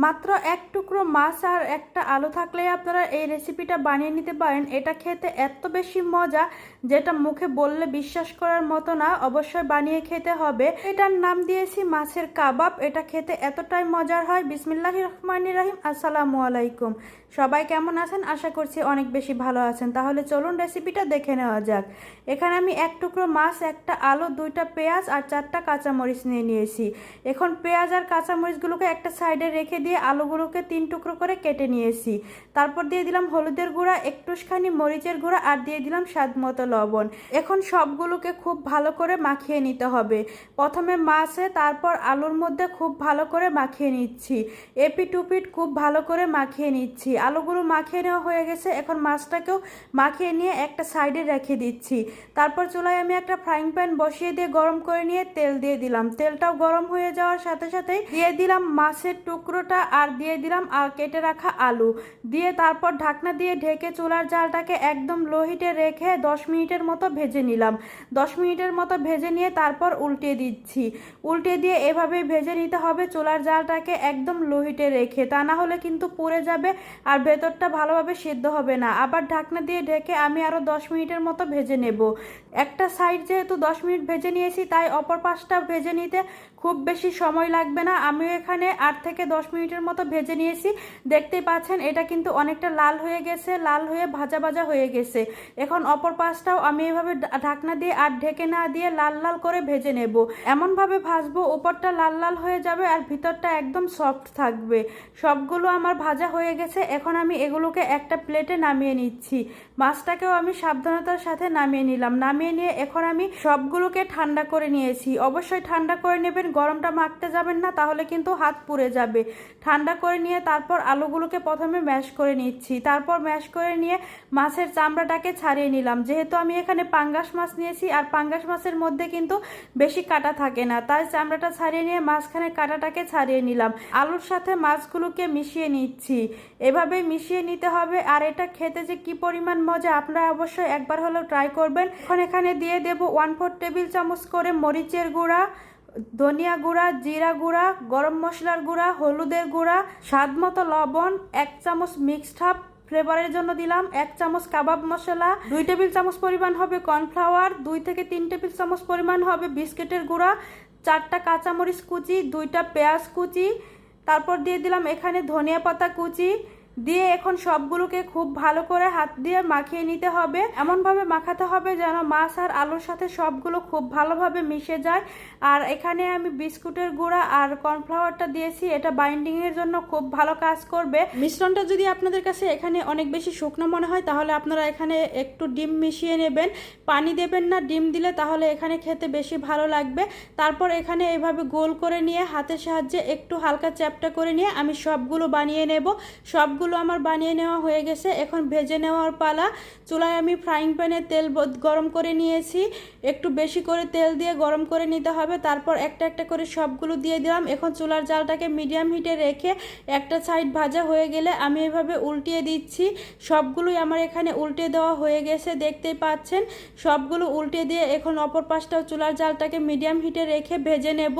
মাত্র এক টুকরো মাছ আর একটা আলু থাকলেই আপনারা এই রেসিপিটা বানিয়ে নিতে পারেন। এটা খেতে এত বেশি মজা যেটা মুখে বললে বিশ্বাস করার মতো না, অবশ্যই বানিয়ে খেতে হবে। এটার নাম দিয়েছি মাছের কাবাব। এটা খেতে এতটাই মজার হয়। বিসমিল্লাহির রহমানির রহিম। আসসালামু আলাইকুম। সবাই কেমন আছেন? আশা করছি অনেক বেশি ভালো আছেন। তাহলে চলুন রেসিপিটা দেখে নেওয়া যাক। এখানে আমি এক টুকরো মাছ, একটা আলু, দুইটা পেঁয়াজ আর চারটা কাঁচামরিচ নিয়ে নিয়েছি। এখন পেঁয়াজ আর কাঁচামরিচগুলোকে একটা সাইডে রেখে দিয়ে আলুগুলোকে 3 টুকরো করে কেটে নিয়েছি। তারপর দিয়ে দিলাম হলুদের গুঁড়া, একটুখানি মরিচের গুঁড়া আর দিয়ে দিলাম স্বাদ মতো লবণ। এখন সবগুলোকে খুব ভালো করে মাখিয়ে নিতে হবে। প্রথমে মাছে, তারপর আলুর মধ্যে খুব ভালো করে মাখিয়ে নিচ্ছি। এপিট উপিট খুব ভালো করে মাখিয়ে নিচ্ছি। আলুগুলো মাখিয়ে নেওয়া হয়ে গেছে। এখন মাছটাকেও মাখিয়ে নিয়ে একটা সাইডে রেখে দিচ্ছি। তারপর চুলায় আমি একটা ফ্রাইং প্যান বসিয়ে দিয়ে গরম করে নিয়ে তেল দিয়ে দিলাম। তেলটাও গরম হয়ে যাওয়ার সাথে সাথেই দিয়ে দিলাম মাছের টুকরোটা আর দিয়ে দিলাম কেটে রাখা আলু দিয়ে তারপর ঢাকনা দিয়ে ঢেকে চুলার জালটাকে একদম লো হিটে রেখে 10 মিনিটের মতো ভেজে নিলাম। 10 মিনিটের মতো ভেজে নিয়ে তারপর উল্টে দিচ্ছি। উল্টে দিয়ে এভাবেই ভেজে নিতে হবে চুলার জালটাকে একদম লো হিটে রেখে, তা না হলে কিন্তু পুড়ে যাবে আর ভেতরটা ভালোভাবে সিদ্ধ হবে না। আবার ঢাকনা দিয়ে ঢেকে আমি আরও 10 মিনিটের মতো ভেজে নেব। একটা সাইড যেহেতু 10 মিনিট ভেজে নিয়েছি, তাই অপর পাশটা ভেজে নিতে খুব বেশি সময় লাগবে না। আমিও এখানে 8 থেকে 10 মিনিটের মতো ভেজে নিয়েছি। দেখতেই পাচ্ছেন এটা কিন্তু অনেকটা লাল হয়ে গেছে, লাল হয়ে ভাজা ভাজা হয়ে গেছে। এখন অপর পাশটাও আমি এভাবে ঢাকনা দিয়ে আর ঢেকে না দিয়ে লাল লাল করে ভেজে নেব। এমনভাবে ভাজবো উপরটা লাল লাল হয়ে যাবে আর ভিতরটা একদম সফট থাকবে। সবগুলো আমার ভাজা হয়ে গেছে। এখন আমি এগুলোকে একটা প্লেটে নামিয়ে নিচ্ছি। মাছটাকেও আমি সাবধানতার সাথে নামিয়ে নিলাম। নামিয়ে নিয়ে এখন আমি সবগুলোকে ঠান্ডা করে নিয়েছি। অবশ্যই ঠান্ডা করে নেবেন, গরমটা মাখতে যাবেন না, তাহলে কিন্তু হাত পুড়ে যাবে। ঠান্ডা করে নিয়ে তারপর আলুগুলোকে প্রথমে ম্যাশ করে নিচ্ছি। তারপর ম্যাশ করে নিয়ে মাছের চামড়াটাকে ছাড়িয়ে নিলাম। যেহেতু আমি এখানে পাঙ্গাস মাছ নিয়েছি আর পাঙ্গাস মাছের মধ্যে কিন্তু বেশি কাটা থাকে না, তাই চামড়াটা ছাড়িয়ে নিয়ে মাঝখানে কাটাটাকে ছাড়িয়ে নিলাম। আলুর সাথে মাছগুলোকে মিশিয়ে নিচ্ছি। এভাবেই মিশিয়ে নিতে হবে। আর এটা খেতে যে কি পরিমাণ মজা, আপনারা অবশ্যই একবার হলেও ট্রাই করবেন। এখন এখানে দিয়ে দেব 1/4 টেবিল চামচ করে মরিচের গুঁড়া, ধনিয়া গুঁড়া, জিরা গুঁড়া, গরম মশলার গুঁড়া, হলুদের গুঁড়া, স্বাদ মতো লবণ, 1 চামচ মিক্সড হাব ফ্লেভারের জন্য দিলাম, 1 চামচ কাবাব মশলা, 2 টেবিল চামচ পরিমাণ হবে কর্নফ্লাওয়ার, 2 থেকে 3 টেবিল চামচ পরিমাণ হবে বিস্কিটের গুঁড়া, 4টা কাঁচামরিচ কুচি, 2টা পেঁয়াজ কুচি, তারপর দিয়ে দিলাম এখানে ধনিয়া পাতা কুচি দিয়ে এখন সবগুলোকে খুব ভালো করে হাত দিয়ে মাখিয়ে নিতে হবে। এমনভাবে মাখাতে হবে যেন মাছ আর আলুর সাথে সবগুলো খুব ভালোভাবে মিশে যায়। আর এখানে আমি বিস্কুটের গুঁড়া আর কর্নফ্লাওয়ারটা দিয়েছি, এটা বাইন্ডিংয়ের জন্য খুব ভালো কাজ করবে। মিশ্রণটা যদি আপনাদের কাছে এখানে অনেক বেশি শুকনো মনে হয়, তাহলে আপনারা এখানে একটু ডিম মিশিয়ে নেবেন। পানি দেবেন না, ডিম দিলে তাহলে এখানে খেতে বেশি ভালো লাগবে। তারপর এখানে এইভাবে গোল করে নিয়ে হাতের সাহায্যে একটু হালকা চ্যাপটা করে নিয়ে আমি সবগুলো বানিয়ে নেব। সবগুলো আমার বানিয়ে নেওয়া হয়ে গেছে। এখন ভেজে নেওয়ার পালা। চুলায় আমি ফ্রাইং প্যানে তেল গরম করে নিয়েছি। একটু বেশি করে তেল দিয়ে গরম করে নিতে হবে। তারপর একটা একটা করে সবগুলো দিয়ে দিলাম। এখন চুলার জালটাকে মিডিয়াম হিটে রেখে একটা সাইড ভাজা হয়ে গেলে আমি এভাবে উল্টিয়ে দিচ্ছি। সবগুলোই আমার এখানে উল্টে দেওয়া হয়ে গেছে, দেখতেই পাচ্ছেন। সবগুলো উল্টে দিয়ে এখন অপর পাশটাও চুলার জালটাকে মিডিয়াম হিটে রেখে ভেজে নেব।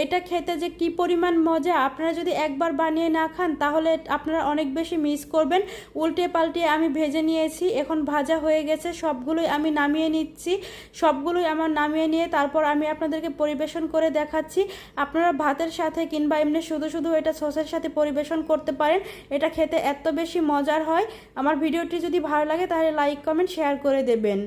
এটা খেতে যে কি পরিমাণ মজা, আপনারা যদি একবার বানিয়ে না খান তাহলে আপনারা অনেক বেশি মিস করবেন। উল্টে পাল্টে আমি ভেজে নিয়েছি। এখন ভাজা হয়ে গেছে, সবগুলোই আমি নামিয়ে নিচ্ছি। সবগুলোই আমার নামিয়ে নিয়ে তারপর আমি আপনাদেরকে পরিবেশন করে দেখাচ্ছি। আপনারা ভাতের সাথে কিংবা এমনি শুধু শুধু এটা সসের সাথে পরিবেশন করতে পারেন। এটা খেতে এত বেশি মজার হয়। আমার ভিডিওটি যদি ভালো লাগে তাহলে লাইক, কমেন্ট, শেয়ার করে দেবেন।